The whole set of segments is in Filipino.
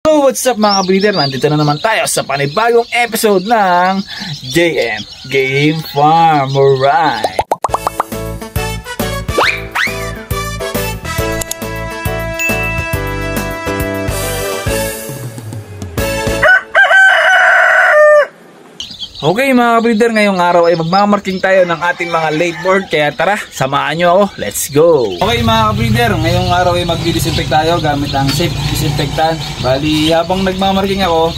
So what's up mga breeder, nandito na naman tayo sa panibagong episode ng JM Game Farm. Alright. Okay mga breeder, ngayong araw ay magmamarking tayo ng ating mga late board. Kaya tara, samahan nyo ako. Let's go! Okay mga breeder, ngayong araw ay magdi-disinfect tayo gamit ang safe disinfectant. Bali, habang nagmamarking ako,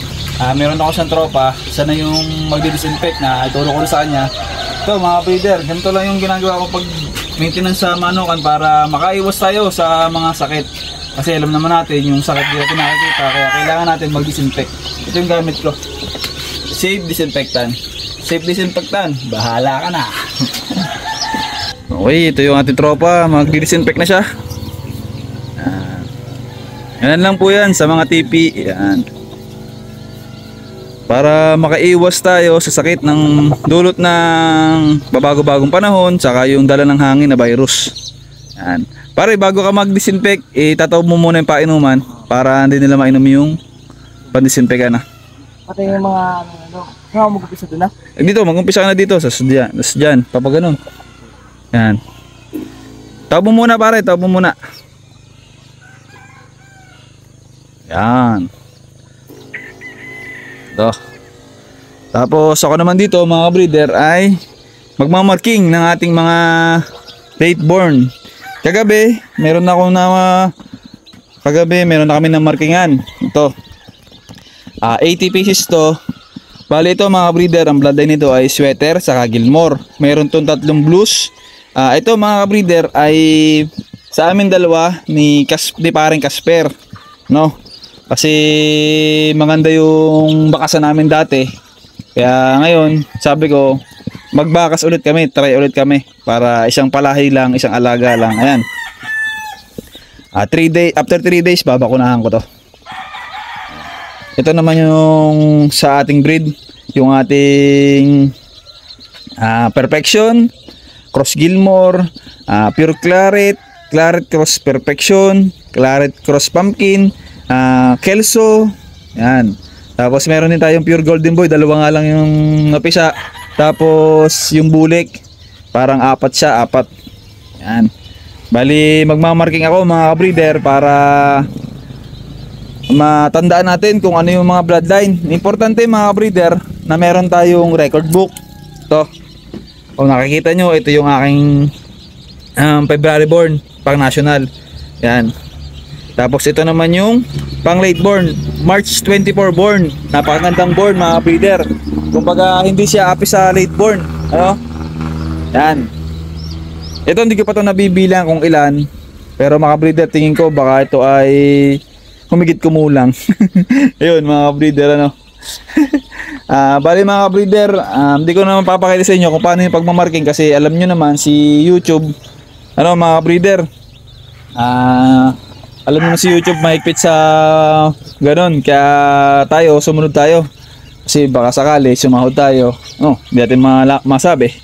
meron ako siyang tropa. Isa na yung magdi-disinfect na ituro ko sa kanya. Ito mga breeder, ganito lang yung ginagawa ko pag maintenance sa manukan para makaiwas tayo sa mga sakit. Kasi alam naman natin yung sakit dito nakikita, kaya kailangan natin mag-disinfect. Ito yung gamit ko. Safe disinfectant. Safe disinfectant. Bahala ka na. Okay, ito yung ating tropa. Mag-disinfect na siya. Yan lang po yan sa mga TP. Yan. Para makaiwas tayo sa sakit ng dulot ng babago-bagong panahon, saka yung dala ng hangin na virus. Yan. Pare, bago ka mag-disinfect, itatawag mo muna yung painuman para hindi nila mainom yung pan-disinfectan na. Pati yung mga mag-umpisa doon na? Dito, mag-umpisa ka na dito. Tapos dyan, papaganon. Yan. Tawag mo muna pare, tawag mo muna. Yan. Ito. Tapos ako naman dito mga breeder ay magmamarking ng ating mga late born. Kagabi, meron na kami na markingan. Ito. 80 pieces to. Bali ito mga breeder, ang bloodline nito ay sweater saka Gilmore. Meron tong tatlong blues. Ito mga breeder ay sa amin dalawa ni paring Casper, no? Kasi maganda yung bakasan namin dati. Kaya ngayon, sabi ko, magbakas ulit kami, try ulit kami para isang palahi lang, isang alaga lang. Ayan. After 3 days babakunahan ko to. Ito naman yung sa ating breed, yung ating Perfection, Cross Gilmore, Pure Claret, Claret Cross Perfection, Claret Cross Pumpkin, Kelso, yan. Tapos meron din tayong Pure Golden Boy, dalawa nga lang yung napisa. Tapos yung bulik, parang apat siya, apat. Yan. Bali, magmamarking ako mga breeder para matandaan natin kung ano yung mga bloodline. Importante mga breeder na meron tayong record book. Ito. Kung nakikita nyo, ito yung aking February born, pang national. Yan. Tapos ito naman yung pang late born, March 24 born. Napakagandang born mga breeder. Kumbaga hindi siya api sa late born. Ano? Yan. Ito hindi ko pa ito nabibilang kung ilan. Pero mga breeder, tingin ko baka ito ay humigit kumulang. Ayun mga breeder, ano. Bali mga breeder, hindi ko naman papakita sa inyo kung paano yung pagmamarking kasi alam nyo naman si YouTube, ano mga breeder, alam nyo si YouTube mahigpit sa ganon, kaya tayo sumunod tayo kasi baka sakali sumahod tayo, hindi natin masabi.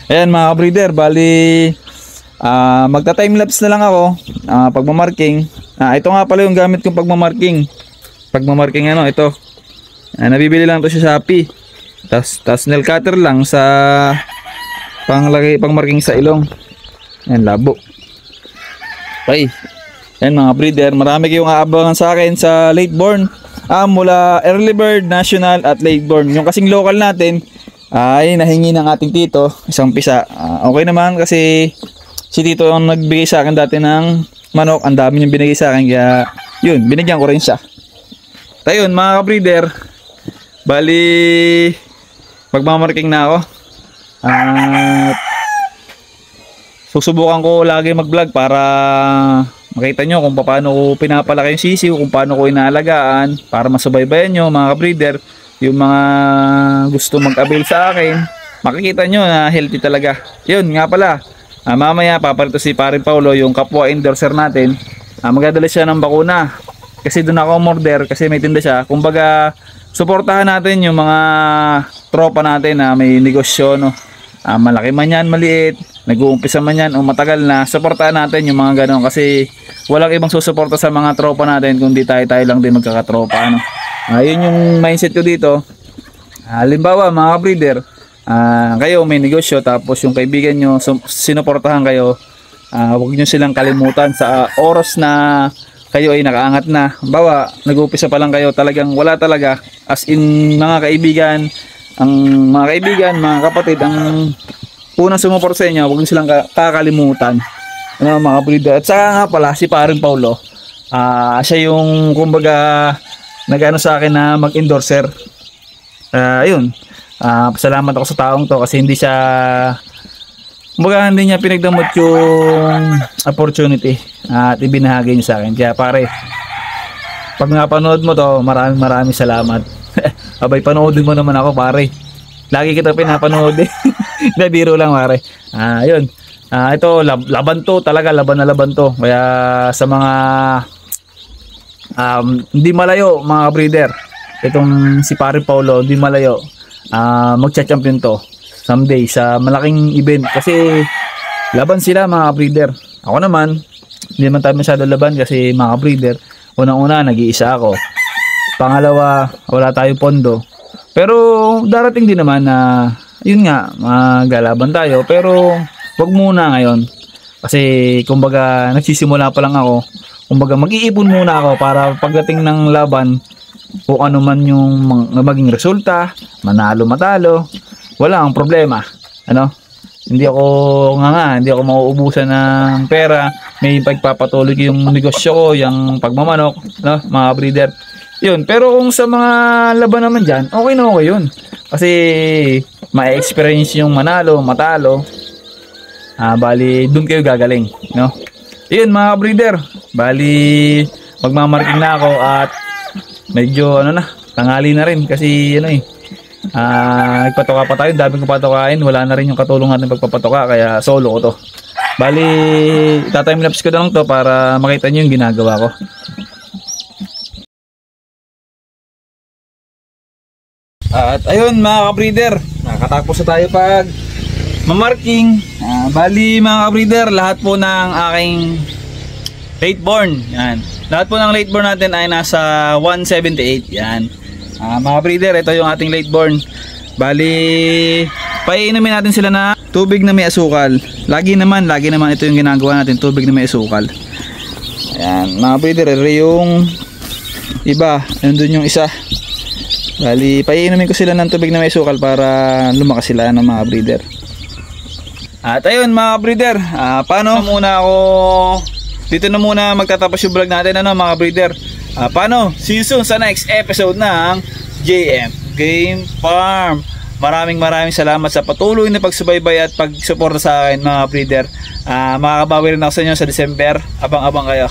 Ayan mga breeder, bali magta-timelapse na lang ako pagmamarking. Ito nga pala yung gamit kong pagmamarking. Pagmamarking ano, ito. Nabibili lang ito sa Shopee. Tas nail cutter lang sa pangmarking sa ilong. Ayan, labo. Okay. Ayan mga breeder, marami kayong aabangan sa akin sa late born. Mula early bird, national at late born. Yung kasing local natin ay nahingi ng ating tito, isang pisa. Okay naman kasi si tito ang nagbigay sa akin dati ng manok, ang dami niyang binigay sa akin, kaya yun, binigyan ko rin siya. Tayo mga breeder, bali magmamarking na ako. Susubukan ko lagi mag-vlog para makita nyo kung paano ko pinapalaki yung sisiw, kung paano ko inaalagaan, para masubaybayan nyo mga breeder. Yung mga gusto mag-avail sa akin, makikita nyo na healthy talaga. Yun nga pala, mamaya paparito si Paring Paulo, yung kapwa endorser natin. Magdadala siya ng bakuna kasi doon ako umorder kasi may tinda siya. Kumbaga suportahan natin yung mga tropa natin na may negosyo, no? Malaki man yan, maliit, nag-uumpisa man yan o matagal na, suportahan natin yung mga ganon kasi walang ibang susuporta sa mga tropa natin kundi tayo lang din magkakatropa, ano. Yun yung mindset ko dito. Halimbawa mga breeder, kayo may negosyo tapos yung kaibigan nyo sinuportahan kayo, huwag nyo silang kalimutan sa oras na kayo ay nakaangat na. Bawa, nag-uumpisa pa lang kayo, talagang wala talaga, as in mga kaibigan, mga kapatid, ang unang sumuport sa inyo, huwag nyo silang kakalimutan, ano, mga breeder. At saka nga pala, si Paring Paulo, siya yung kumbaga nag-ano sa akin na mag-endorser. Ayun, pasalamat ako sa taong to kasi hindi niya pinagdamot yung opportunity at ibinahagi niya sa akin. Kaya pare, pag napanood mo to, maraming salamat. Abay, panoodin mo naman ako pare. Lagi kita pinapanood eh. Hindi, biro lang pare. Ayun. Ito, laban to. Talaga, laban na laban to. Kaya sa mga hindi malayo mga breeder, itong si Paring Paulo, hindi malayo. Magcha-champion to someday sa malaking event. Kasi laban sila mga breeder. Ako naman, hindi naman tayo masyado laban kasi mga breeder, unang-una, nag-iisa ako. Pangalawa, wala tayong pondo. Pero darating din naman na yun nga, magalaban tayo, pero wag muna ngayon kasi kumbaga nagsisimula pa lang ako. Kumbaga mag-iipon muna ako para pagdating ng laban, kung ano man yung maging resulta, manalo matalo, wala ang problema, ano. Hindi ako mauubusan ng pera, may pagpapatuloy yung negosyo ko, yung pagmamanok, no, mga breeder. Yun, pero kung sa mga laban naman dyan, okay na okay yun. Kasi ma-experience yung manalo, matalo. Bali, dun kayo gagaling, no? Yun mga breeder, bali, magmamarking na ako at medyo tanghali na rin kasi nagpatoka pa tayo, dami kong patokain, wala na rin yung katulong natin pagpapatoka, kaya solo ko to. Bali, tatime-lapse ko na lang to para makita nyo yung ginagawa ko. At ayun mga ka-breeder, nakatapos na tayo pag mamarking. Bali mga ka-breeder, lahat po ng aking late born, yan. Lahat po ng late born natin ay nasa 178, yan. Mga breeder, ito yung ating late born. Bali, paiinumin natin sila na tubig na may asukal. Lagi naman ito yung ginagawa natin, tubig na may asukal. Ayan, mga breeder, yung iba, nandun yung isa. Bali, paiinumin ko sila ng tubig na may asukal para lumakas sila ng mga breeder. At ayun mga breeder, paano muna ako, dito na muna magtatapos yung vlog natin, mga breeder. Paano? See you soon sa next episode ng JM Game Farm. Maraming salamat sa patuloy na pagsubaybay at pagsuporta sa akin mga breeder. Makakabawi rin ako sa inyo sa December. Abang-abang kayo.